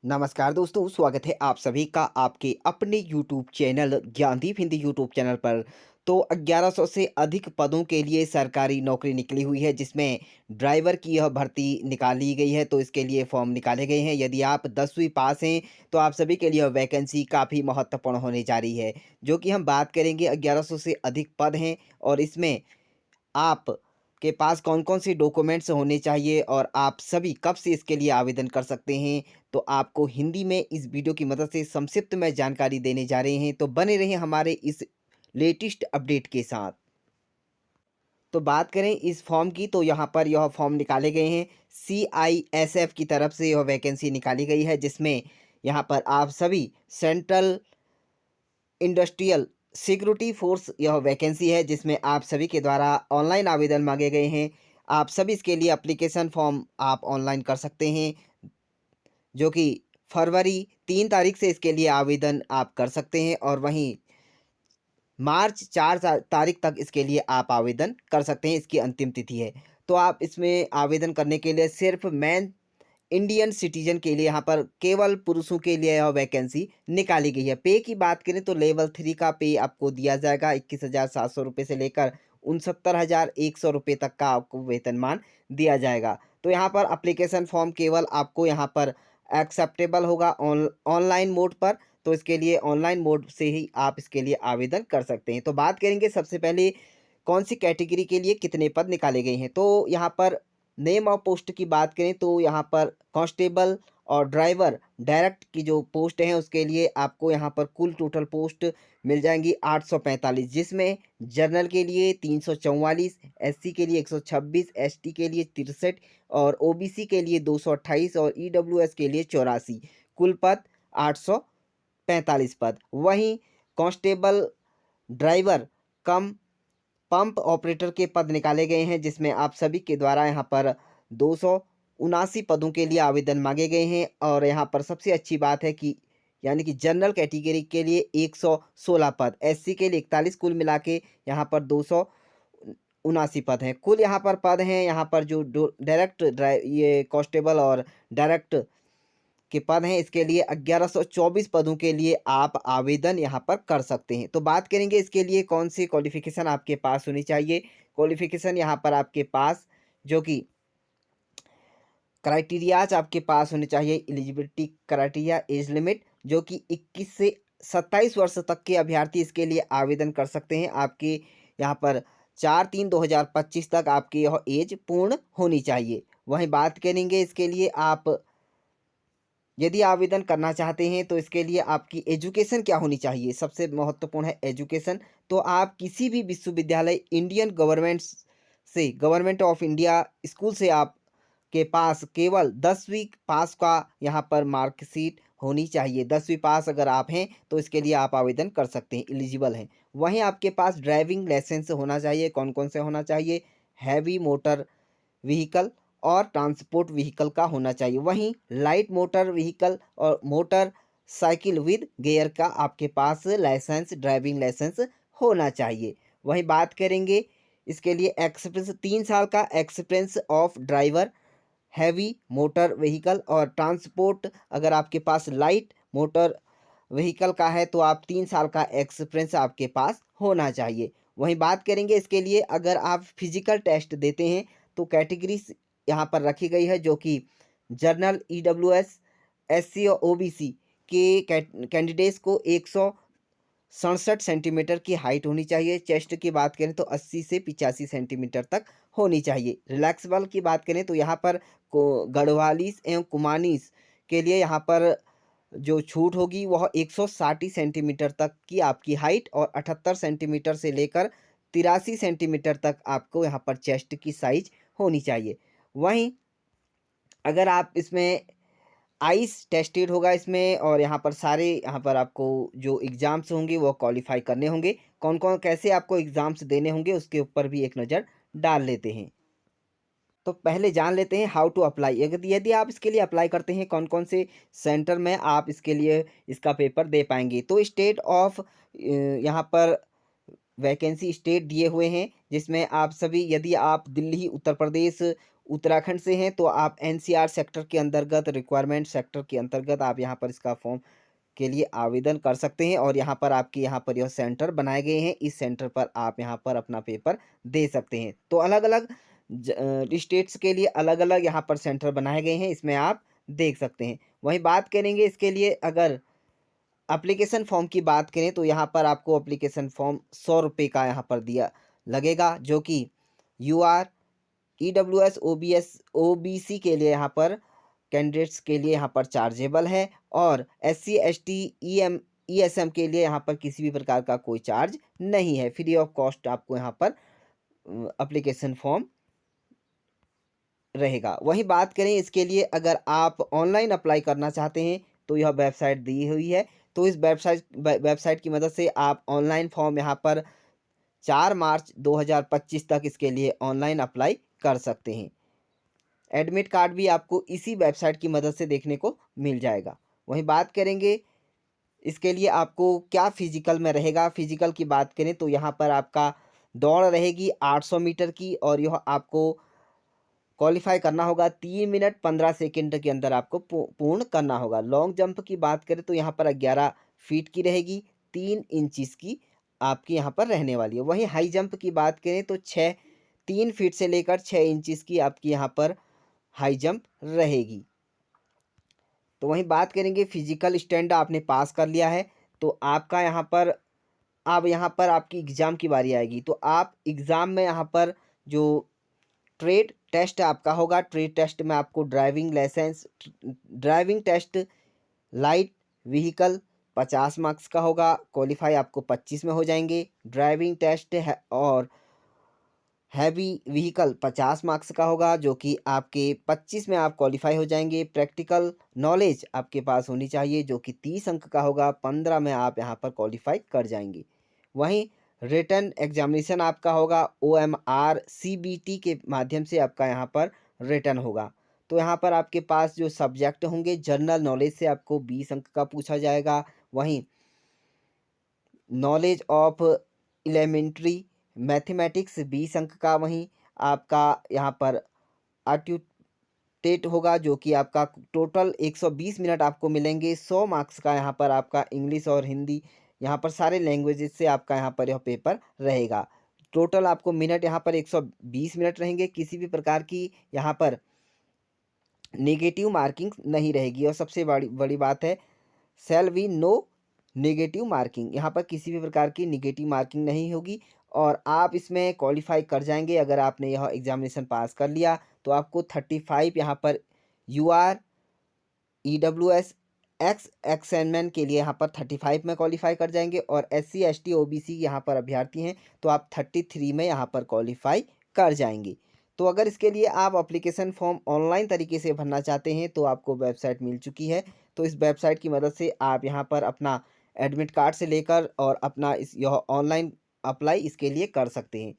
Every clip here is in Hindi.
नमस्कार दोस्तों, स्वागत है आप सभी का आपके अपने YouTube channel Gyandeep Hindi YouTube channel पर। तो 1100 से अधिक पदों के लिए सरकारी नौकरी निकली हुई है, जिसमें ड्राइवर की यह भर्ती निकाली गई है। तो इसके लिए फॉर्म निकाले गए हैं। यदि आप 10वीं पास हैं तो आप सभी के लिए यह वैकेंसी काफ़ी महत्वपूर्ण होने जा रही है, जो कि हम बात करेंगे। 1100 से अधिक पद हैं और इसमें आप के पास कौन-कौन से डॉक्यूमेंट्स होने चाहिए और आप सभी कब से इसके लिए आवेदन कर सकते हैं, तो आपको हिंदी में इस वीडियो की मदद से संक्षिप्त में जानकारी देने जा रहे हैं। तो बने रहिए हमारे इस लेटेस्ट अपडेट के साथ। तो बात करें इस फॉर्म की, तो यहाँ पर यह फॉर्म निकाले गए हैं। सीआईएसएफ की तरफ से यह वैकेंसी निकाली गई है, जिसमें यहाँ पर आप सभी सेंट्रल इंडस्ट्रियल सिक्योरिटी फोर्स यह वैकेंसी है, जिसमें आप सभी के द्वारा ऑनलाइन आवेदन मांगे गए हैं। आप सभी इसके लिए एप्लीकेशन फॉर्म आप ऑनलाइन कर सकते हैं, जो कि फरवरी 3 तारीख से इसके लिए आवेदन आप कर सकते हैं और वहीं मार्च 4 तारीख तक इसके लिए आप आवेदन कर सकते हैं, इसकी अंतिम तिथि है। तो आप इसमें आवेदन करने के लिए सिर्फ मेन इंडियन सिटीजन के लिए यहाँ पर केवल पुरुषों के लिए यह वैकेंसी निकाली गई है। पे की बात करें तो लेवल 3 का पे आपको दिया जाएगा 21,700 रुपये से लेकर 69,100 रुपये तक का आपको वेतनमान दिया जाएगा। तो यहाँ पर एप्लीकेशन फॉर्म केवल आपको यहाँ पर एक्सेप्टेबल होगा ऑनलाइन मोड पर। तो इसके लिए ऑनलाइन मोड से ही आप इसके लिए आवेदन कर सकते हैं। तो बात करेंगे सबसे पहले कौन सी कैटेगरी के लिए कितने पद निकाले गए हैं। तो यहाँ पर नेम ऑफ पोस्ट की बात करें तो यहाँ पर कांस्टेबल और ड्राइवर डायरेक्ट की जो पोस्ट हैं उसके लिए आपको यहाँ पर कुल टोटल पोस्ट मिल जाएंगी 845, जिसमें जनरल के लिए 344, एससी के लिए 126, एसटी के लिए 63 और ओबीसी के लिए 228 और ईडब्ल्यूएस के लिए 84। कुल पद 845 पद। वहीं कांस्टेबल ड्राइवर कम पंप ऑपरेटर के पद निकाले गए हैं, जिसमें आप सभी के द्वारा यहाँ पर 279 पदों के लिए आवेदन मांगे गए हैं। और यहाँ पर सबसे अच्छी बात है कि यानी कि जनरल कैटेगरी के लिए 116 पद, एससी के लिए 41, कुल मिला के यहाँ पर 279 पद हैं। कुल यहाँ पर पद हैं, यहाँ पर जो डायरेक्ट ड्राइव ये कांस्टेबल और डायरेक्ट के पद हैं, इसके लिए 1124 पदों के लिए आप आवेदन यहाँ पर कर सकते हैं। तो बात करेंगे इसके लिए कौन सी क्वालिफ़िकेशन आपके पास होनी चाहिए। क्वालिफ़िकेशन यहाँ पर आपके पास जो कि क्राइटेरियाज आपके पास होने चाहिए। एलिजिबिलिटी क्राइटेरिया, एज लिमिट जो कि 21 से 27 वर्ष तक के अभ्यर्थी इसके लिए आवेदन कर सकते हैं। आपके यहाँ पर 4/3/2025 तक आपकी यह एज पूर्ण होनी चाहिए। वहीं बात करेंगे इसके लिए आप यदि आवेदन करना चाहते हैं तो इसके लिए आपकी एजुकेशन क्या होनी चाहिए, सबसे महत्वपूर्ण है एजुकेशन। तो आप किसी भी विश्वविद्यालय इंडियन गवर्नमेंट से, गवर्नमेंट ऑफ इंडिया स्कूल से आप के पास केवल 10वीं पास का यहाँ पर मार्कशीट होनी चाहिए। 10वीं पास अगर आप हैं तो इसके लिए आप आवेदन कर सकते हैं, एलिजिबल हैं। वहीं आपके पास ड्राइविंग लाइसेंस होना चाहिए। कौन कौन से होना चाहिए? हैवी मोटर व्हीकल और ट्रांसपोर्ट व्हीकल का होना चाहिए। वहीं लाइट मोटर व्हीकल और मोटर साइकिल विद गियर का आपके पास लाइसेंस, ड्राइविंग लाइसेंस होना चाहिए। वहीं बात करेंगे इसके लिए एक्सपीरियंस, 3 साल का experience of driver heavy motor vehicle और ट्रांसपोर्ट। अगर आपके पास लाइट मोटर व्हीकल का है तो आप 3 साल का एक्सपीरियंस आपके पास होना चाहिए। वहीं बात करेंगे इसके लिए अगर आप फिजिकल टेस्ट देते हैं तो कैटेगरीज यहाँ पर रखी गई है, जो कि जनरल, ईडब्ल्यूएस, एससी और ओबीसी के कैंडिडेट्स को 167 सेंटीमीटर की हाइट होनी चाहिए। चेस्ट की बात करें तो 80 से 85 सेंटीमीटर तक होनी चाहिए। रिलैक्स बल की बात करें तो यहाँ पर गढ़वालीस एवं कुमानीस के लिए यहाँ पर जो छूट होगी वह 160 सेंटीमीटर तक की आपकी हाइट और 78 सेंटीमीटर से लेकर 83 सेंटीमीटर तक आपको यहाँ पर चेस्ट की साइज होनी चाहिए। वहीं अगर आप इसमें आइस टेस्टेड होगा इसमें, और यहाँ पर सारे यहाँ पर आपको जो एग्ज़ाम्स होंगे वो क्वालिफाई करने होंगे। कौन कौन कैसे आपको एग्ज़ाम्स देने होंगे उसके ऊपर भी एक नज़र डाल लेते हैं। तो पहले जान लेते हैं हाउ टू अप्लाई। यदि यदि आप इसके लिए अप्लाई करते हैं कौन कौन से सेंटर में आप इसके लिए इसका पेपर दे पाएंगे। तो स्टेट ऑफ यहाँ पर वैकेंसी स्टेट दिए हुए हैं, जिसमें आप सभी, यदि आप दिल्ली, उत्तर प्रदेश, उत्तराखंड से हैं तो आप एनसीआर सेक्टर के अंतर्गत, रिक्वायरमेंट सेक्टर के अंतर्गत आप यहाँ पर इसका फॉर्म के लिए आवेदन कर सकते हैं और यहाँ पर आपके यहाँ पर यह सेंटर बनाए गए हैं। इस सेंटर पर आप यहाँ पर अपना पेपर दे सकते हैं। तो अलग-अलग स्टेट्स के लिए अलग-अलग यहाँ पर सेंटर बनाए गए हैं, इसमें आप देख सकते हैं। वहीं बात करेंगे इसके लिए अगर एप्लीकेशन फ़ॉर्म की बात करें तो यहाँ पर आपको एप्लीकेशन फ़ॉर्म ₹100 का यहाँ पर दिया लगेगा, जो कि यूआर, ईडब्ल्यूएस, ओबीसी के लिए यहाँ पर कैंडिडेट्स के लिए यहाँ पर चार्जेबल है और एससी, एसटी, ईएसएम के लिए यहाँ पर किसी भी प्रकार का कोई चार्ज नहीं है। फ्री ऑफ कॉस्ट आपको यहाँ पर एप्लीकेशन फ़ॉर्म रहेगा। वहीं बात करें इसके लिए अगर आप ऑनलाइन अप्लाई करना चाहते हैं तो यह वेबसाइट दी हुई है। तो इस वेबसाइट की मदद से आप ऑनलाइन फॉर्म यहाँ पर 4 मार्च 2025 तक इसके लिए ऑनलाइन अप्लाई कर सकते हैं। एडमिट कार्ड भी आपको इसी वेबसाइट की मदद से देखने को मिल जाएगा। वहीं बात करेंगे इसके लिए आपको क्या फ़िज़िकल में रहेगा। फ़िज़िकल की बात करें तो यहाँ पर आपका दौड़ रहेगी 800 मीटर की और यह आपको क्वालिफ़ाई करना होगा 3 मिनट 15 सेकंड के अंदर आपको पूर्ण करना होगा। लॉन्ग जंप की बात करें तो यहाँ पर 11 फीट की रहेगी, 3 इंचेस की आपकी यहाँ पर रहने वाली है। वहीं हाई जंप की बात करें तो 3 फीट से लेकर 6 इंचेस की आपकी यहाँ पर हाई जंप रहेगी। तो वहीं बात करेंगे फिजिकल स्टैंड आपने पास कर लिया है तो आपका यहाँ पर अब यहाँ पर आपकी एग्ज़ाम की बारी आएगी। तो आप एग्ज़ाम में यहाँ पर जो ट्रेड टेस्ट आपका होगा, ट्रेड टेस्ट में आपको driving licence, driving test light vehicle 50 marks का होगा, क्वालिफाई आपको 25 में हो जाएंगे। ड्राइविंग टेस्ट है और हैवी व्हीकल 50 मार्क्स का होगा, जो कि आपके 25 में आप क्वालिफाई हो जाएंगे। प्रैक्टिकल नॉलेज आपके पास होनी चाहिए जो कि 30 अंक का होगा, 15 में आप यहाँ पर क्वालिफाई कर जाएंगे। वहीं रिटन एग्जामिनेशन आपका होगा OMR CBT के माध्यम से आपका यहाँ पर रिटन होगा। तो यहाँ पर आपके पास जो सब्जेक्ट होंगे जनरल नॉलेज से आपको 20 अंक का पूछा जाएगा। वहीं नॉलेज ऑफ एलिमेंट्री मैथमेटिक्स 20 अंक का, वहीं आपका यहाँ पर एप्टीट्यूड होगा जो कि आपका टोटल 120 मिनट आपको मिलेंगे। 100 मार्क्स का यहाँ पर आपका इंग्लिश और हिंदी, यहाँ पर सारे लैंग्वेजेस से आपका यहाँ पर यह पेपर रहेगा। टोटल आपको मिनट यहाँ पर 120 मिनट रहेंगे। किसी भी प्रकार की यहाँ पर नेगेटिव मार्किंग नहीं रहेगी और सबसे बड़ी बड़ी बात है shall be no negative marking, यहाँ पर किसी भी प्रकार की नेगेटिव मार्किंग नहीं होगी और आप इसमें क्वालिफाई कर जाएंगे। अगर आपने यह एग्जामिनेशन पास कर लिया तो आपको 35 यहाँ पर यूआर EWS एक्स एक्सएनएन के लिए यहाँ पर 35 में क्वालिफाई कर जाएंगे और SC ST OBC यहाँ पर अभ्यर्थी हैं तो आप 33 में यहाँ पर क्वालिफाई कर जाएंगे। तो अगर इसके लिए आप एप्लीकेशन फॉर्म ऑनलाइन तरीके से भरना चाहते हैं तो आपको वेबसाइट मिल चुकी है। तो इस वेबसाइट की मदद से आप यहाँ पर अपना एडमिट कार्ड से लेकर और अपना यह ऑनलाइन अप्लाई इसके लिए कर सकते हैं।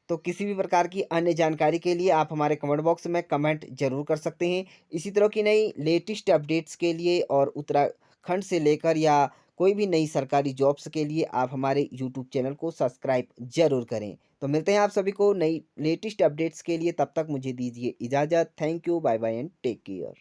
तो किसी भी प्रकार की अन्य जानकारी के लिए आप हमारे कमेंट बॉक्स में कमेंट जरूर कर सकते हैं। इसी तरह की नई लेटेस्ट अपडेट्स के लिए और उत्तराखंड से लेकर या कोई भी नई सरकारी जॉब्स के लिए आप हमारे यूट्यूब चैनल को सब्सक्राइब जरूर करें। तो मिलते हैं आप सभी को नई लेटेस्ट अपडेट्स के लिए, तब तक मुझे दीजिए इजाज़त। Thank you, bye bye and take care.